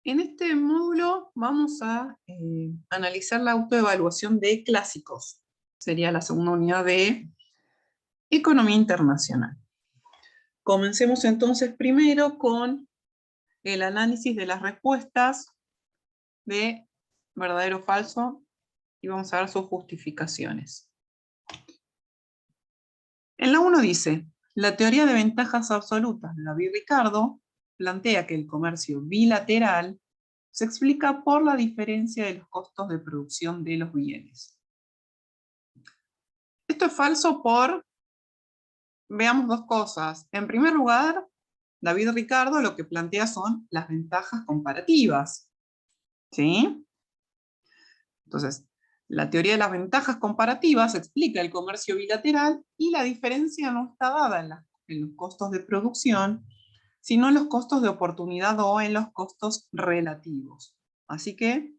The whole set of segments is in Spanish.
En este módulo vamos a analizar la autoevaluación de clásicos. Sería la segunda unidad de Economía Internacional. Comencemos entonces primero con el análisis de las respuestas de verdadero o falso y vamos a ver sus justificaciones. En la 1 dice, la teoría de ventajas absolutas de David Ricardo plantea que el comercio bilateral se explica por la diferencia de los costos de producción de los bienes. Esto es falso por, veamos dos cosas. En primer lugar, David Ricardo lo que plantea son las ventajas comparativas. ¿Sí? Entonces, la teoría de las ventajas comparativas explica el comercio bilateral y la diferencia no está dada en los costos de producción, sino en los costos de oportunidad o en los costos relativos. Así que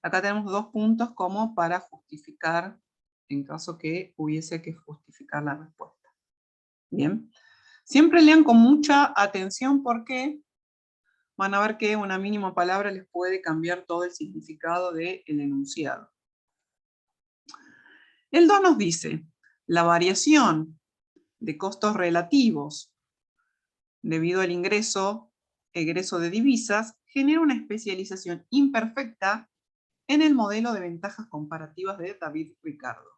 acá tenemos dos puntos como para justificar, en caso que hubiese que justificar la respuesta. Bien. Siempre lean con mucha atención porque van a ver que una mínima palabra les puede cambiar todo el significado del enunciado. El 2 nos dice, la variación de costos relativos debido al egreso de divisas genera una especialización imperfecta en el modelo de ventajas comparativas de David Ricardo.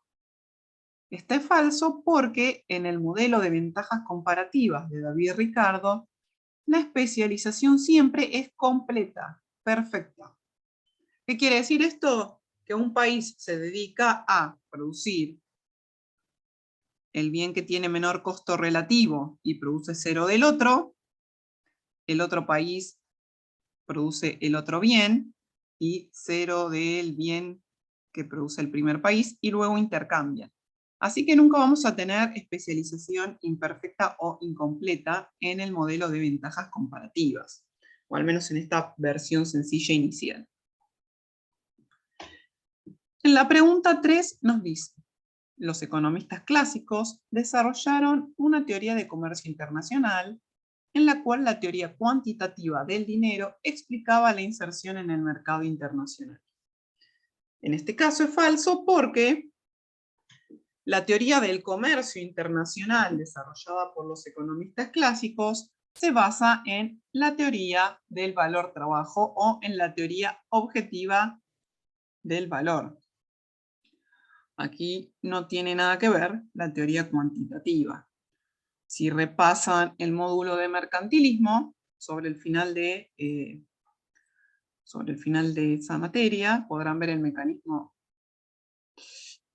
Este es falso porque en el modelo de ventajas comparativas de David Ricardo, la especialización siempre es completa, perfecta. ¿Qué quiere decir esto? Que un país se dedica a producir el bien que tiene menor costo relativo y produce cero del otro, el otro país produce el otro bien y cero del bien que produce el primer país y luego intercambian. Así que nunca vamos a tener especialización imperfecta o incompleta en el modelo de ventajas comparativas, o al menos en esta versión sencilla inicial. En la pregunta 3 nos dice, los economistas clásicos desarrollaron una teoría de comercio internacional en la cual la teoría cuantitativa del dinero explicaba la inserción en el mercado internacional. En este caso es falso porque la teoría del comercio internacional desarrollada por los economistas clásicos se basa en la teoría del valor trabajo o en la teoría objetiva del valor. Aquí no tiene nada que ver la teoría cuantitativa. Si repasan el módulo de mercantilismo sobre el final de esa materia, podrán ver el mecanismo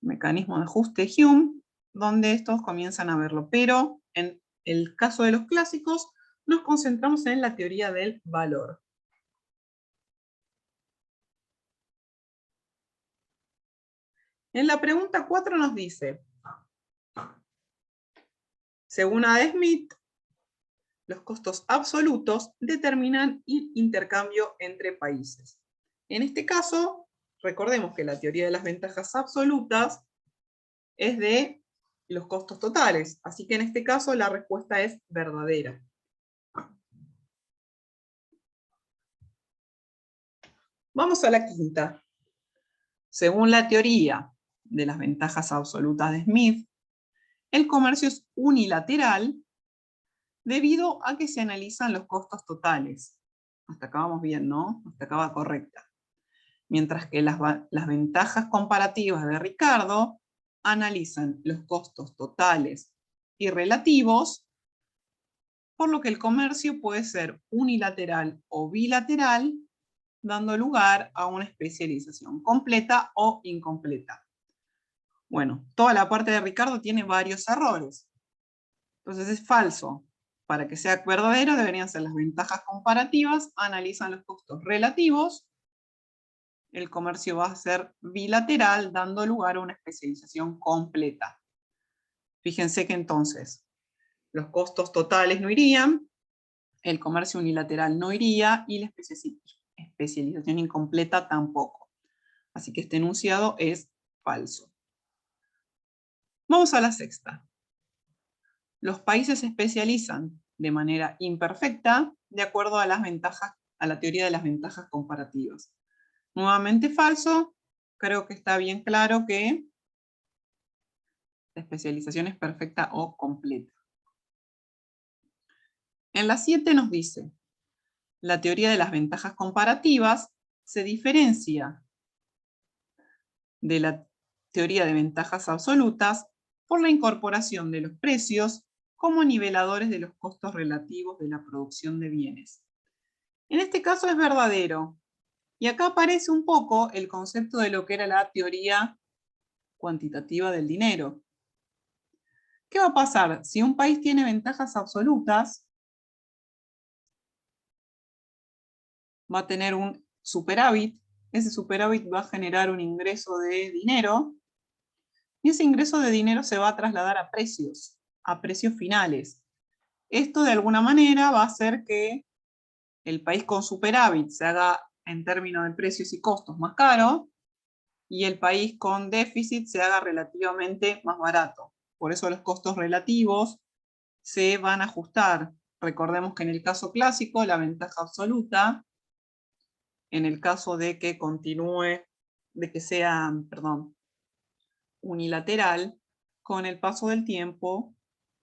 de ajuste de Hume, donde estos comienzan a verlo. Pero en el caso de los clásicos, nos concentramos en la teoría del valor. En la pregunta 4 nos dice, según Adam Smith, los costos absolutos determinan el intercambio entre países. En este caso, recordemos que la teoría de las ventajas absolutas es de los costos totales, así que en este caso la respuesta es verdadera. Vamos a la quinta. Según la teoría de las ventajas absolutas de Smith, el comercio es unilateral debido a que se analizan los costos totales. Hasta acá vamos bien, ¿no? Hasta acá va correcta. Mientras que las ventajas comparativas de Ricardo analizan los costos totales y relativos, por lo que el comercio puede ser unilateral o bilateral, dando lugar a una especialización completa o incompleta. Bueno, toda la parte de Ricardo tiene varios errores. Entonces es falso. Para que sea verdadero deberían ser las ventajas comparativas, analizan los costos relativos, el comercio va a ser bilateral, dando lugar a una especialización completa. Fíjense que entonces los costos totales no irían, el comercio unilateral no iría y la especialización incompleta tampoco. Así que este enunciado es falso. Vamos a la sexta. Los países se especializan de manera imperfecta de acuerdo a las ventajas a la teoría de las ventajas comparativas. Nuevamente falso, creo que está bien claro que la especialización es perfecta o completa. En la 7 nos dice, la teoría de las ventajas comparativas se diferencia de la teoría de ventajas absolutas por la incorporación de los precios como niveladores de los costos relativos de la producción de bienes. En este caso es verdadero. Y acá aparece un poco el concepto de lo que era la teoría cuantitativa del dinero. ¿Qué va a pasar? Si un país tiene ventajas absolutas, va a tener un superávit. Ese superávit va a generar un ingreso de dinero. Y ese ingreso de dinero se va a trasladar a precios finales. Esto de alguna manera va a hacer que el país con superávit se haga en términos de precios y costos más caro y el país con déficit se haga relativamente más barato. Por eso los costos relativos se van a ajustar. Recordemos que en el caso clásico la ventaja absoluta, en el caso de que continúe, de que sea, unilateral, con el paso del tiempo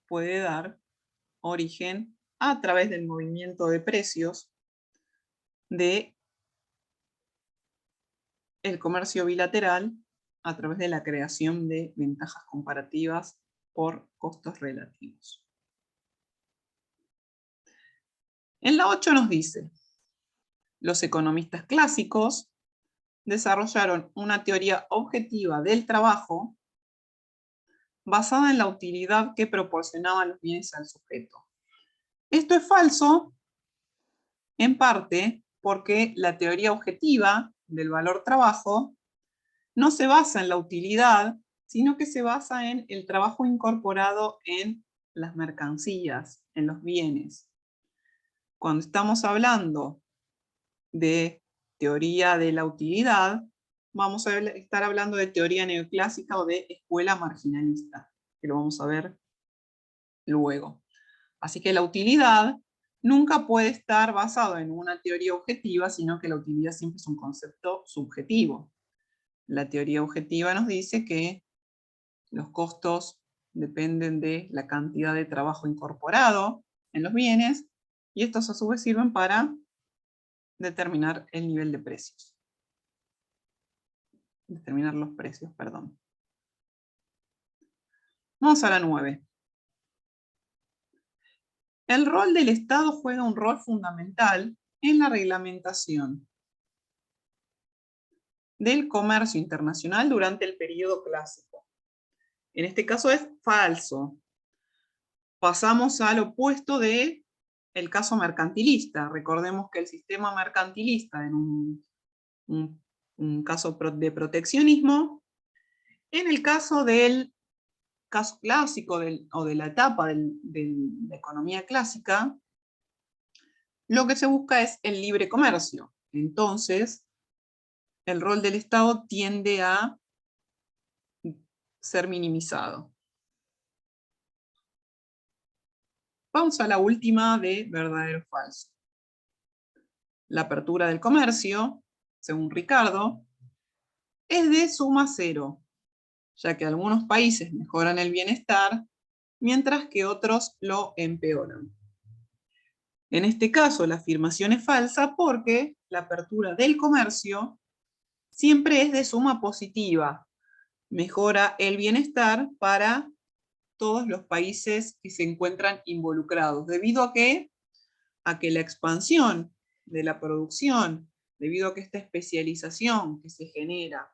puede dar origen a través del movimiento de precios de el comercio bilateral a través de la creación de ventajas comparativas por costos relativos. En la 8 nos dice, los economistas clásicos desarrollaron una teoría objetiva del trabajo basada en la utilidad que proporcionaban los bienes al sujeto. Esto es falso, en parte porque la teoría objetiva del valor trabajo no se basa en la utilidad, sino que se basa en el trabajo incorporado en las mercancías, en los bienes. Cuando estamos hablando de teoría de la utilidad, vamos a estar hablando de teoría neoclásica o de escuela marginalista, que lo vamos a ver luego. Así que la utilidad nunca puede estar basado en una teoría objetiva, sino que la utilidad siempre es un concepto subjetivo. La teoría objetiva nos dice que los costos dependen de la cantidad de trabajo incorporado en los bienes y estos a su vez sirven para determinar el nivel de precios. Determinar los precios, perdón. Vamos a la 9. El rol del Estado juega un rol fundamental en la reglamentación del comercio internacional durante el periodo clásico. En este caso es falso. Pasamos al opuesto del caso mercantilista. Recordemos que el sistema mercantilista en un caso de proteccionismo, en el caso del caso clásico o de la etapa de la economía clásica, lo que se busca es el libre comercio. Entonces, el rol del Estado tiende a ser minimizado. Vamos a la última de verdadero o falso. La apertura del comercio, según Ricardo, es de suma cero, ya que algunos países mejoran el bienestar, mientras que otros lo empeoran. En este caso, la afirmación es falsa porque la apertura del comercio siempre es de suma positiva. Mejora el bienestar para todos los países que se encuentran involucrados. ¿Debido a qué? A que la expansión de la producción, debido a que esta especialización que se genera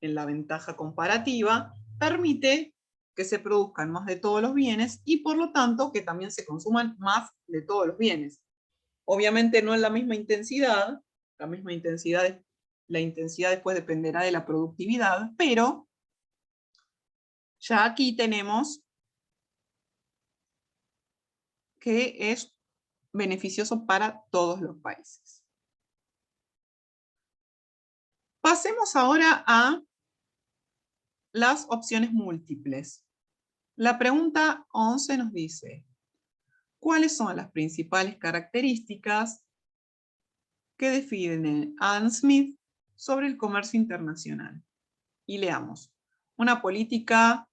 en la ventaja comparativa, permite que se produzcan más de todos los bienes y por lo tanto que también se consuman más de todos los bienes. Obviamente no en la misma intensidad, la intensidad después dependerá de la productividad, pero ya aquí tenemos que es beneficioso para todos los países. Pasemos ahora a las opciones múltiples. La pregunta 11 nos dice, ¿cuáles son las principales características que define Adam Smith sobre el comercio internacional. Y leamos. Una política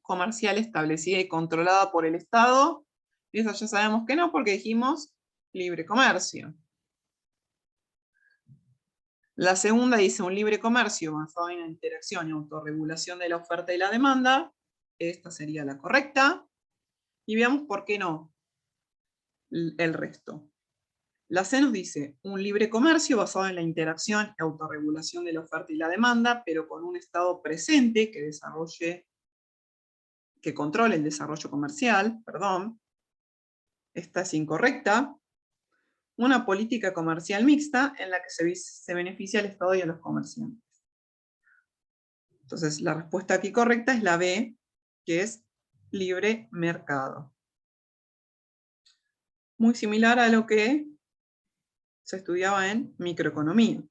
comercial establecida y controlada por el Estado. Y eso ya sabemos que no, porque dijimos libre comercio. La segunda dice un libre comercio basado en la interacción y autorregulación de la oferta y la demanda. Esta sería la correcta. Y veamos por qué no el resto. La C nos dice un libre comercio basado en la interacción y autorregulación de la oferta y la demanda, pero con un Estado presente que controle el desarrollo comercial, perdón. Esta es incorrecta. Una política comercial mixta en la que se beneficia al Estado y a los comerciantes. Entonces, la respuesta aquí correcta es la B, que es libre mercado. Muy similar a lo que se estudiaba en microeconomía.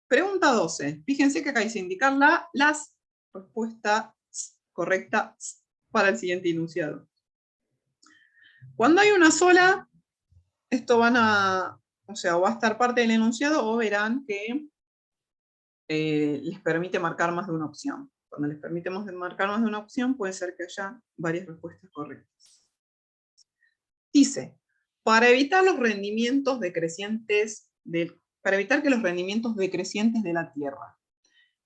Pregunta 12. Fíjense que acá dice indicar las respuestas correctas para el siguiente enunciado. Cuando hay una sola, esto va a estar parte del enunciado o verán que les permite marcar más de una opción. Cuando les permitimos marcar más de una opción, puede ser que haya varias respuestas correctas. Dice, para evitar que los rendimientos decrecientes de la tierra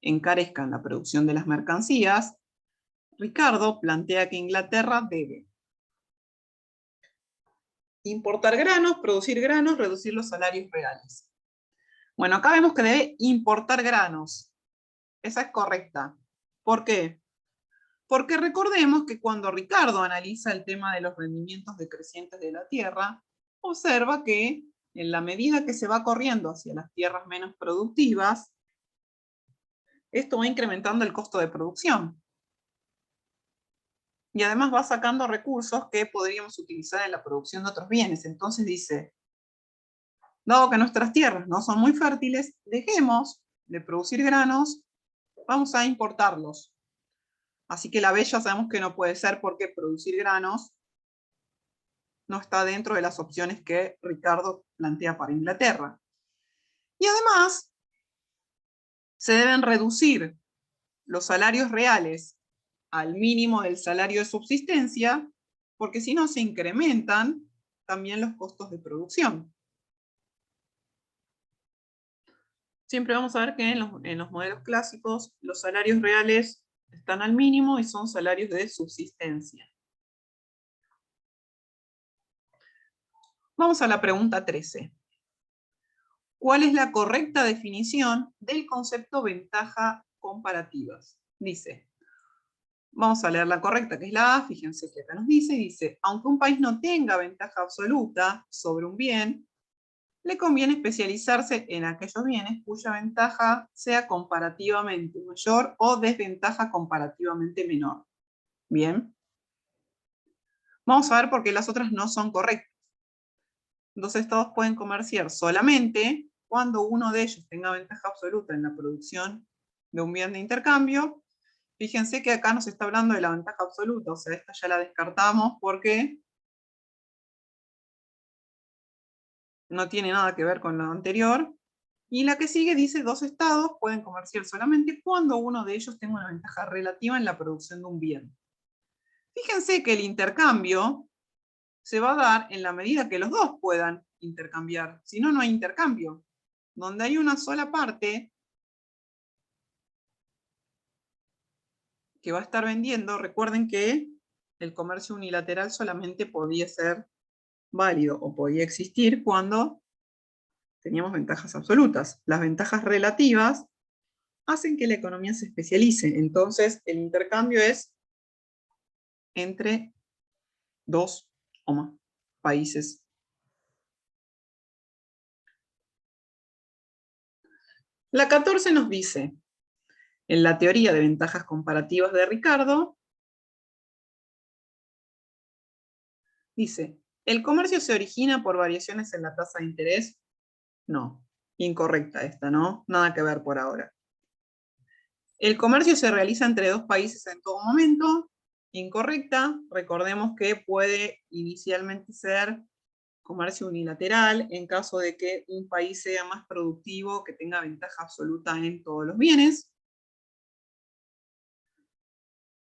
encarezcan la producción de las mercancías, Ricardo plantea que Inglaterra debe importar granos, producir granos, reducir los salarios reales. Bueno, acá vemos que debe importar granos. Esa es correcta. ¿Por qué? Porque recordemos que cuando Ricardo analiza el tema de los rendimientos decrecientes de la tierra, observa que en la medida que se va corriendo hacia las tierras menos productivas, esto va incrementando el costo de producción. Y además va sacando recursos que podríamos utilizar en la producción de otros bienes. Entonces dice, dado que nuestras tierras no son muy fértiles, dejemos de producir granos, vamos a importarlos. Así que la B ya sabemos que no puede ser porque producir granos no está dentro de las opciones que Ricardo plantea para Inglaterra. Y además, se deben reducir los salarios reales al mínimo del salario de subsistencia, porque si no se incrementan también los costos de producción. Siempre vamos a ver que en los modelos clásicos los salarios reales están al mínimo y son salarios de subsistencia. Vamos a la pregunta 13. ¿Cuál es la correcta definición del concepto ventaja comparativas? Dice, vamos a leer la correcta, que es la A, fíjense que acá nos dice, aunque un país no tenga ventaja absoluta sobre un bien, le conviene especializarse en aquellos bienes cuya ventaja sea comparativamente mayor o desventaja comparativamente menor. Bien. Vamos a ver por qué las otras no son correctas. Dos estados pueden comerciar solamente cuando uno de ellos tenga ventaja absoluta en la producción de un bien de intercambio. Fíjense que acá nos está hablando de la ventaja absoluta, o sea, esta ya la descartamos porque no tiene nada que ver con lo anterior. Y la que sigue dice, dos estados pueden comerciar solamente cuando uno de ellos tenga una ventaja relativa en la producción de un bien. Fíjense que el intercambio se va a dar en la medida que los dos puedan intercambiar. Si no, no hay intercambio. Donde hay una sola parte que va a estar vendiendo, recuerden que el comercio unilateral solamente podía ser válido o podía existir cuando teníamos ventajas absolutas. Las ventajas relativas hacen que la economía se especialice. Entonces, el intercambio es entre dos o más países. La 14 nos dice, en la teoría de ventajas comparativas de Ricardo, dice, ¿el comercio se origina por variaciones en la tasa de interés? No, incorrecta esta, ¿no? Nada que ver por ahora. ¿El comercio se realiza entre dos países en todo momento? incorrecta. Recordemos que puede inicialmente ser comercio unilateral en caso de que un país sea más productivo, que tenga ventaja absoluta en todos los bienes.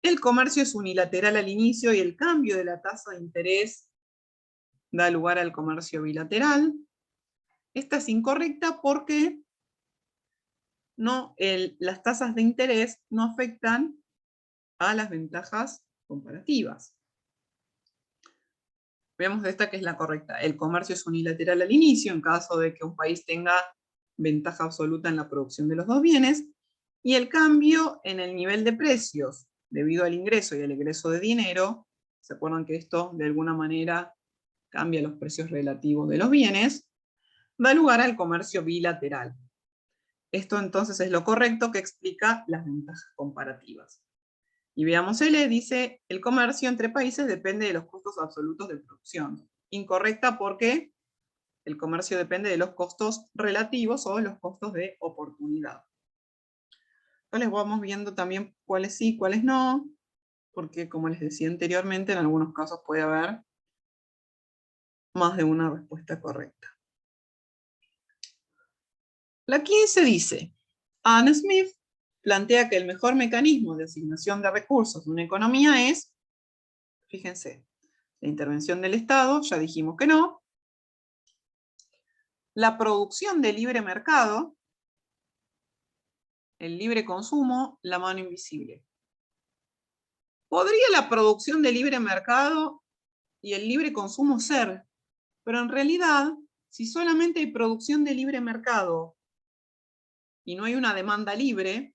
El comercio es unilateral al inicio y el cambio de la tasa de interés da lugar al comercio bilateral. Esta es incorrecta porque las tasas de interés no afectan a las ventajas comparativas. Veamos esta que es la correcta. El comercio es unilateral al inicio en caso de que un país tenga ventaja absoluta en la producción de los dos bienes, y el cambio en el nivel de precios debido al ingreso y al egreso de dinero, ¿se acuerdan que esto de alguna manera cambia los precios relativos de los bienes? Da lugar al comercio bilateral. Esto entonces es lo correcto que explica las ventajas comparativas. Y veamos L, dice, el comercio entre países depende de los costos absolutos de producción. Incorrecta porque el comercio depende de los costos relativos o de los costos de oportunidad. Entonces vamos viendo también cuáles sí, cuáles no, porque como les decía anteriormente, en algunos casos puede haber más de una respuesta correcta. La 15 dice, Adam Smith plantea que el mejor mecanismo de asignación de recursos de una economía es, fíjense, la intervención del Estado, ya dijimos que no, la producción de libre mercado, el libre consumo, la mano invisible. ¿Podría la producción de libre mercado y el libre consumo ser? Pero en realidad, si solamente hay producción de libre mercado y no hay una demanda libre,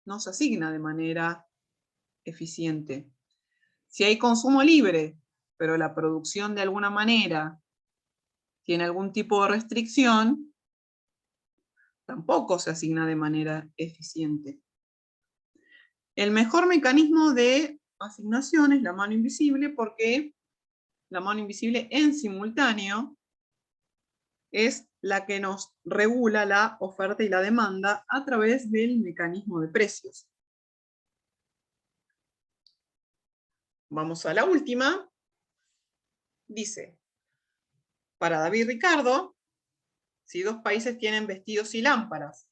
no se asigna de manera eficiente. Si hay consumo libre, pero la producción de alguna manera tiene algún tipo de restricción, tampoco se asigna de manera eficiente. El mejor mecanismo de asignación es la mano invisible, porque la mano invisible en simultáneo es la que nos regula la oferta y la demanda a través del mecanismo de precios. Vamos a la última. Dice, para David Ricardo, si dos países tienen vestidos y lámparas,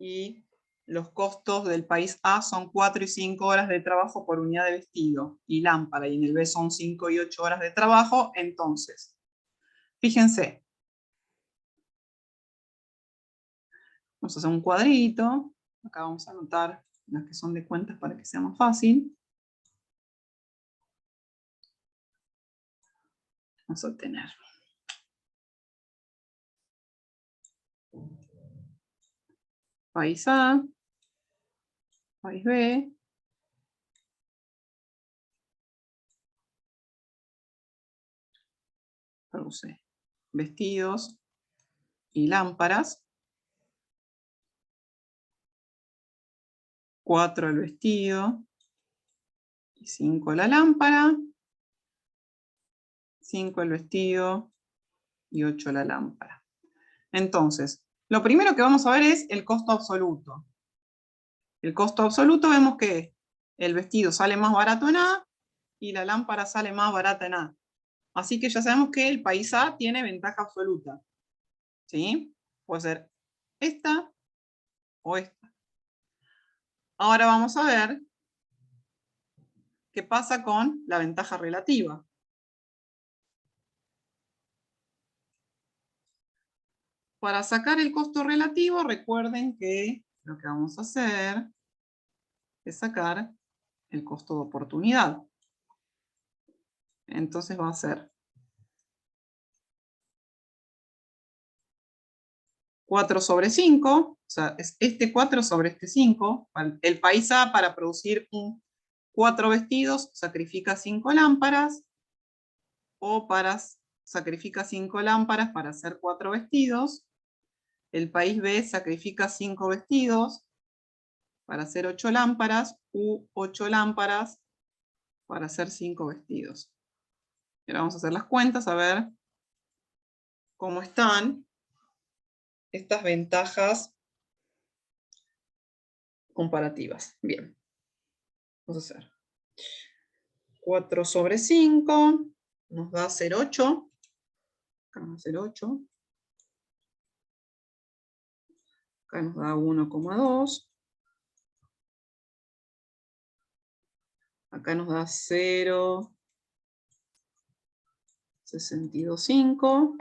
y los costos del país A son 4 y 5 horas de trabajo por unidad de vestido, y lámpara, y en el B son 5 y 8 horas de trabajo, entonces, fíjense, vamos a hacer un cuadrito, acá vamos a anotar las que son de cuentas para que sea más fácil. Vamos a obtener país A, país B, produce vestidos y lámparas, 4 el vestido y 5 la lámpara, 5 el vestido y 8 la lámpara. Entonces, lo primero que vamos a ver es el costo absoluto. El costo absoluto vemos que el vestido sale más barato en A y la lámpara sale más barata en A. Así que ya sabemos que el país A tiene ventaja absoluta. ¿Sí? Puede ser esta o esta. Ahora vamos a ver qué pasa con la ventaja relativa. Para sacar el costo relativo, recuerden que lo que vamos a hacer es sacar el costo de oportunidad. Entonces va a ser 4 sobre 5, o sea, es este 4 sobre este 5. El país A, para producir 4 vestidos, sacrifica 5 lámparas, o sacrifica 5 lámparas para hacer 4 vestidos. El país B sacrifica 5 vestidos para hacer 8 lámparas, u 8 lámparas para hacer 5 vestidos. Ahora vamos a hacer las cuentas, a ver cómo están estas ventajas comparativas. Bien. Vamos a hacer 4 sobre 5, nos da 0,8. Acá nos da 0,8. Acá nos da 1,2. Acá nos da 0,625.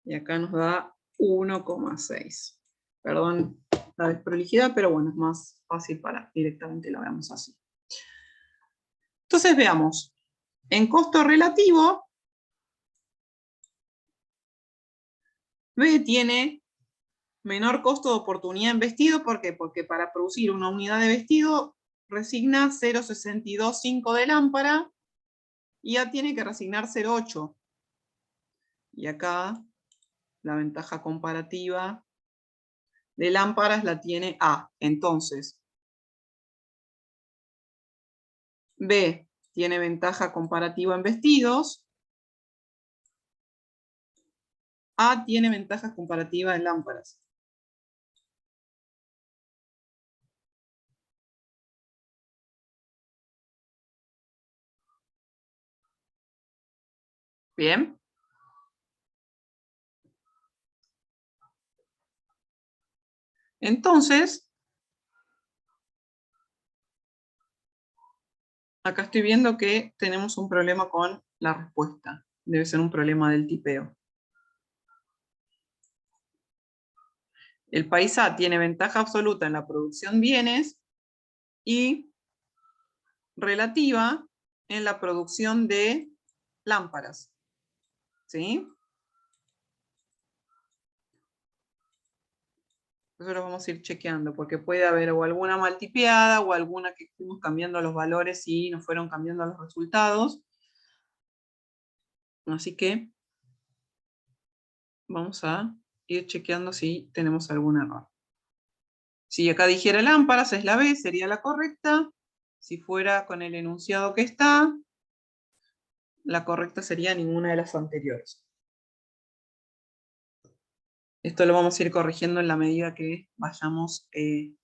Y acá nos da 1,6. Perdón la desprolijidad, pero bueno, es más fácil para directamente lo veamos así. Entonces veamos. En costo relativo, B tiene menor costo de oportunidad en vestido. ¿Por qué? Porque para producir una unidad de vestido resigna 0,625 de lámpara y A tiene que resignar 0,8. Y acá la ventaja comparativa de lámparas la tiene A. Entonces, B tiene ventaja comparativa en vestidos. A tiene ventajas comparativas en lámparas. Bien. Entonces, acá estoy viendo que tenemos un problema con la respuesta. Debe ser un problema del tipeo. El país A tiene ventaja absoluta en la producción de bienes y relativa en la producción de lámparas. ¿Sí? Eso lo vamos a ir chequeando, porque puede haber o alguna mal tipeada o alguna que fuimos cambiando los valores y nos fueron cambiando los resultados. Así que vamos a ir chequeando si tenemos algún error. Si acá dijera lámparas, es la B, sería la correcta. Si fuera con el enunciado que está, la correcta sería ninguna de las anteriores. Esto lo vamos a ir corrigiendo en la medida que vayamos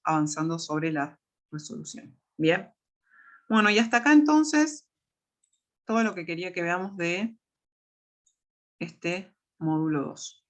avanzando sobre la resolución. Bien. Bueno, y hasta acá entonces todo lo que quería que veamos de este módulo 2.